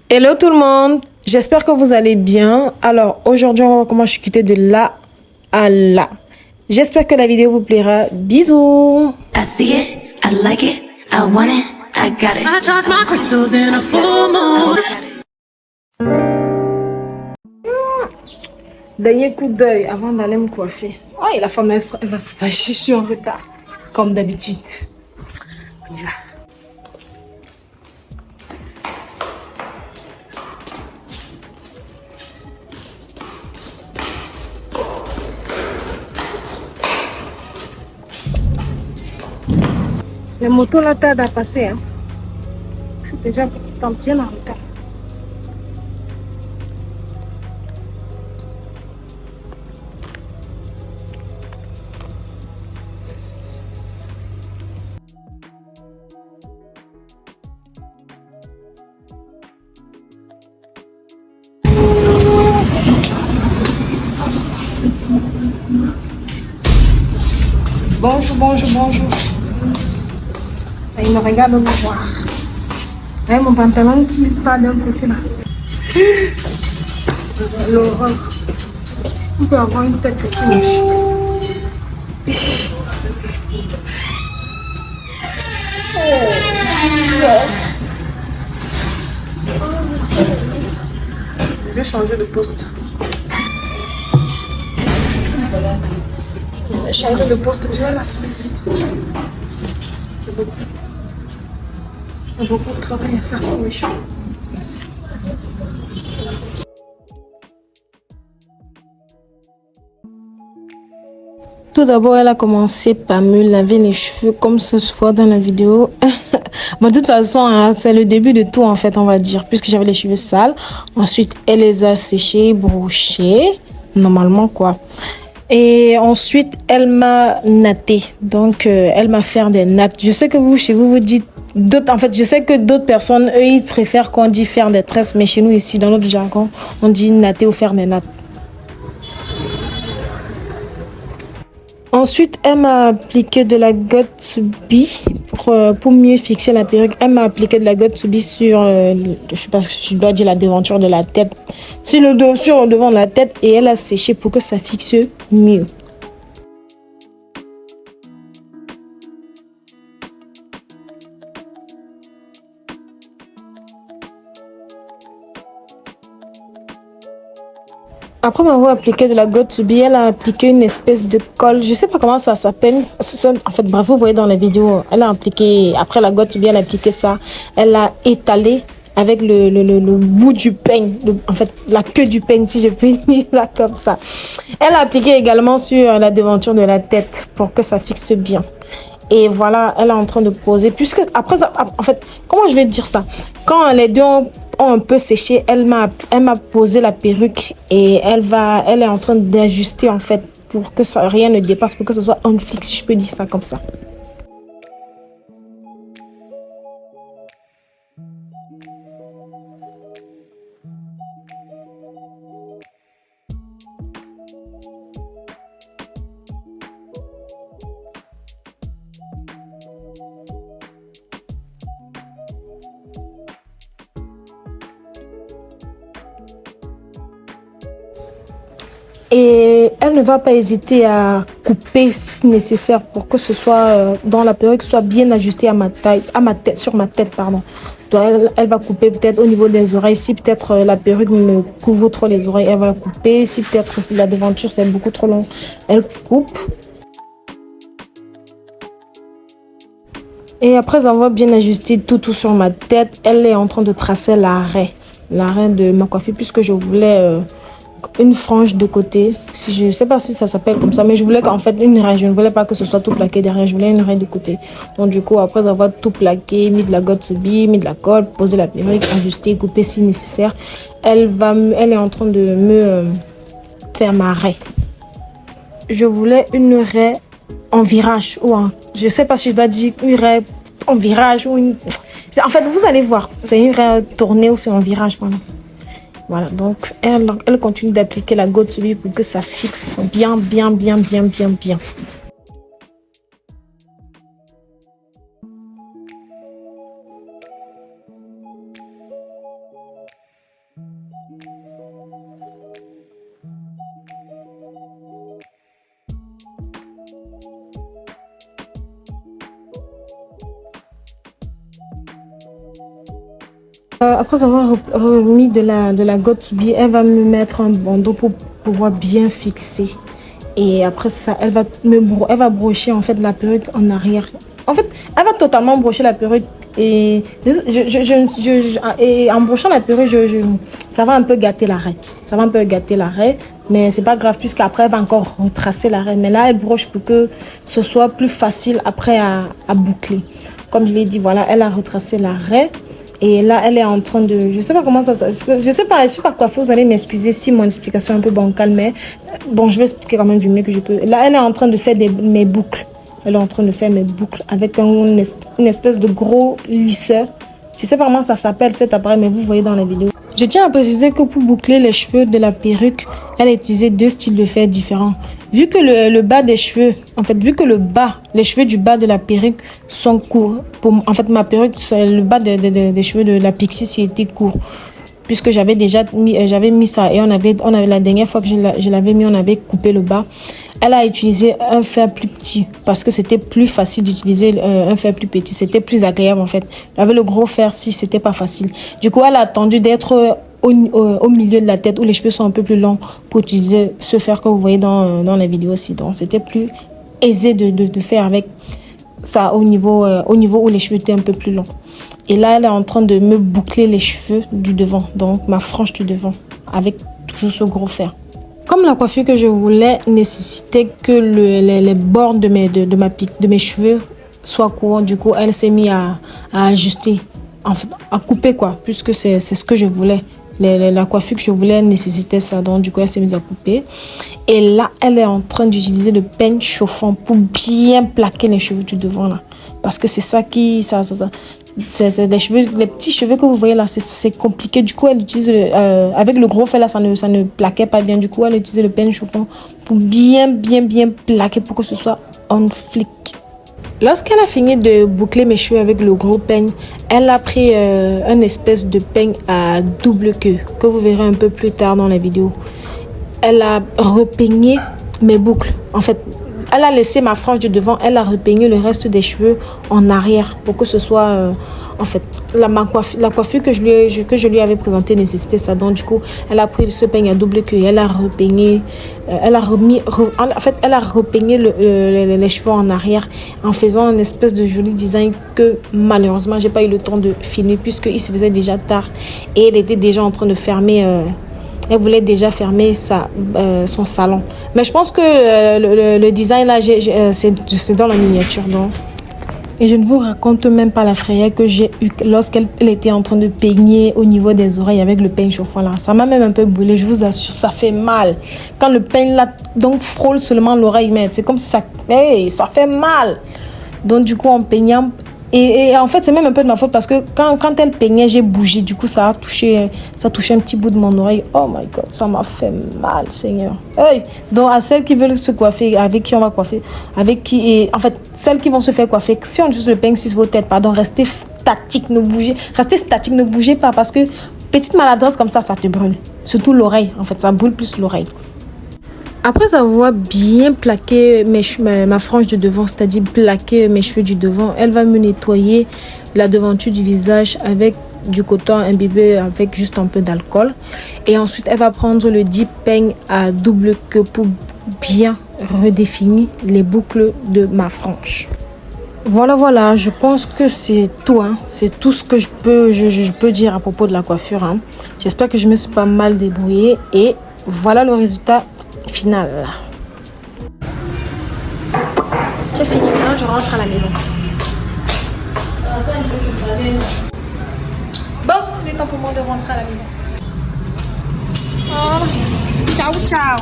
Hello tout le monde, j'espère que vous allez bien. Alors aujourd'hui on va voir comment je suis quittée de là à là. J'espère que la vidéo vous plaira. Bisous. I see it, I like it, I want it, I got it. I charge my crystals in a full moon. Dernier coup d'œil avant d'aller me coiffer. Oh, et la femme elle va se fâcher, je suis en retard. Comme d'habitude. On y va. Les motos là tardent à passer. Hein. Je suis déjà bien en retard. Bonjour. Il me regarde au miroir. Avec mon pantalon qui part d'un côté là. C'est l'horreur. On peut avoir une tête que c'est moche. Je vais changer de poste. Je vais la Suisse. C'est beaucoup. Il y a beaucoup de travail à faire sur mes cheveux. Tout d'abord, elle a commencé par me laver les cheveux comme ce se voit dans la vidéo. Bon, de toute façon, hein, c'est le début de tout en fait, on va dire, puisque j'avais les cheveux sales. Ensuite, elle les a séchés, brochés, normalement quoi. Et ensuite, elle m'a natté. Donc, elle m'a fait des nattes. Je sais que vous, chez vous, vous dites d'autres. En fait, je sais que d'autres personnes, eux, ils préfèrent qu'on dit faire des tresses. Mais chez nous, ici, dans notre jargon, on dit natter ou faire des nattes. Ensuite, elle m'a appliqué de la Got2b pour mieux fixer la perruque. Elle m'a appliqué de la Got2b sur, je sais pas si je dois dire la devanture de la tête, sur le devant de la tête, et elle a séché pour que ça fixe mieux. Après m'avoir appliqué de la Got2b, elle a appliqué une espèce de colle. Je sais pas comment ça s'appelle. En fait, bref, vous voyez dans la vidéo, elle a appliqué, après la Got2b, elle a appliqué ça. Elle a étalé avec le bout du peigne, en fait, la queue du peigne, si je peux dire ça comme ça. Elle a appliqué également sur la devanture de la tête pour que ça fixe bien. Et voilà, elle est en train de poser. Puisque après ça, en fait, comment je vais dire ça? Quand les deux ont un peu séché, elle m'a posé la perruque et elle est en train d'ajuster en fait pour que ça, rien ne dépasse, pour que ce soit on fixe, si je peux dire ça comme ça. Et elle ne va pas hésiter à couper si nécessaire pour que ce soit dans la perruque soit bien ajustée à ma taille, à ma tête, sur ma tête, pardon. Donc elle va couper peut-être au niveau des oreilles. Si peut-être la perruque me couvre trop les oreilles, elle va couper. Si peut-être la devanture c'est beaucoup trop long, elle coupe. Et après avoir bien ajusté tout sur ma tête, elle est en train de tracer l'arrêt de ma coiffure, puisque je voulais une frange de côté. Si je sais pas si ça s'appelle comme ça, mais je voulais qu'en fait une raie. Je ne voulais pas que ce soit tout plaqué derrière. Je voulais une raie de côté. Donc du coup, après avoir tout plaqué, mis de la Got2b, mis de la colle, posé la perruque, ajusté, coupé si nécessaire, elle est en train de me faire ma raie. Je voulais une raie en virage ou en, je sais pas si je dois dire une raie en virage ou une. En fait, vous allez voir. C'est une raie tournée ou c'est en virage. Voilà, donc elle continue d'appliquer la Got2b pour que ça fixe bien. Après avoir remis de la Got2b, elle va me mettre un bandeau pour pouvoir bien fixer. Et après ça, elle va brocher en fait la perruque en arrière. En fait, elle va totalement brocher la perruque. Et, et en brochant la perruque, ça va un peu gâter l'arrêt. Ça va un peu gâter l'arrêt. Mais c'est pas grave puisqu'après, elle va encore retracer l'arrêt. Mais là, elle broche pour que ce soit plus facile après à boucler. Comme je l'ai dit, voilà, elle a retracé l'arrêt. Et là, elle est en train de... Je sais pas comment ça... Je sais pas, je suis pas coiffée. Vous allez m'excuser si mon explication est un peu bancale. Mais bon, je vais expliquer quand même du mieux que je peux. Là, elle est en train de faire mes boucles. Elle est en train de faire mes boucles avec une espèce de gros lisseur. Je sais pas comment ça s'appelle cet appareil, mais vous voyez dans la vidéo. Je tiens à préciser que pour boucler les cheveux de la perruque, elle a utilisé 2 styles de fer différents. Vu que le bas des cheveux, en fait, vu que les cheveux du bas de la perruque sont courts. En fait, ma perruque, le bas des cheveux de la Pixie, était court. Puisque j'avais mis ça et on avait la dernière fois que je l'avais mis, on avait coupé le bas. Elle a utilisé un fer plus petit parce que c'était plus facile d'utiliser un fer plus petit. C'était plus agréable en fait. Avec le gros fer, si c'était pas facile. Du coup, elle a attendu d'être au milieu de la tête où les cheveux sont un peu plus longs pour utiliser ce fer que vous voyez dans la vidéo aussi. Donc, c'était plus aisé de faire avec ça au niveau où les cheveux étaient un peu plus longs. Et là, elle est en train de me boucler les cheveux du devant. Donc, ma frange du devant avec toujours ce gros fer. Comme la coiffure que je voulais nécessitait que les bords de mes cheveux soient courts, du coup, elle s'est mise à ajuster, à couper quoi, puisque c'est ce que je voulais. La coiffure que je voulais nécessitait ça, donc du coup, elle s'est mise à couper. Et là, elle est en train d'utiliser le peigne chauffant pour bien plaquer les cheveux du devant là. Parce que c'est ça qui... C'est les petits cheveux que vous voyez là, c'est compliqué. Du coup, elle utilise avec le gros fer là, ça ne plaquait pas bien. Du coup, elle utilise le peigne chauffant pour bien plaquer pour que ce soit on flic. Lorsqu'elle a fini de boucler mes cheveux avec le gros peigne, elle a pris un espèce de peigne à double queue que vous verrez un peu plus tard dans la vidéo. Elle a repeigné mes boucles. En fait, elle a laissé ma frange de devant, elle a repeigné le reste des cheveux en arrière pour que ce soit... en fait, la coiffure que je lui avais présentée nécessitait ça. Donc, du coup, elle a pris ce peigne à double queue et elle a repeigné... elle a repeigné les cheveux en arrière en faisant une espèce de joli design que malheureusement, j'ai pas eu le temps de filmer puisqu'il se faisait déjà tard et elle était déjà en train de fermer... elle voulait déjà fermer son salon. Mais je pense que le design là, c'est dans la miniature. Donc. Et je ne vous raconte même pas la frayeur que j'ai eue lorsqu'elle était en train de peigner au niveau des oreilles avec le peigne chauffant là. Ça m'a même un peu brûlé, je vous assure, ça fait mal. Quand le peigne là donc frôle seulement l'oreille, mais c'est comme si ça fait mal. Donc du coup en peignant... Et en fait, c'est même un peu de ma faute parce que quand elle peignait, j'ai bougé. Du coup, ça touchait un petit bout de mon oreille. Oh my God, ça m'a fait mal, Seigneur. Hey! Donc, à celles qui veulent se coiffer, avec qui on va coiffer, en fait, celles qui vont se faire coiffer, si on juste le peigne sur vos têtes, pardon, restez statique, ne bougez pas parce que petite maladresse comme ça te brûle. Surtout l'oreille, en fait, ça brûle plus l'oreille. Après avoir bien plaqué ma frange de devant, c'est-à-dire plaqué mes cheveux du devant, elle va me nettoyer la devanture du visage avec du coton imbibé avec juste un peu d'alcool. Et ensuite, elle va prendre le deep peigne à double queue pour bien redéfinir les boucles de ma frange. Voilà, je pense que c'est tout. C'est tout ce que je peux dire à propos de la coiffure. J'espère que je me suis pas mal débrouillée et voilà le résultat final. J'ai fini, maintenant je rentre à la maison. Bon, il est temps pour moi de rentrer à la maison. Oh, ciao.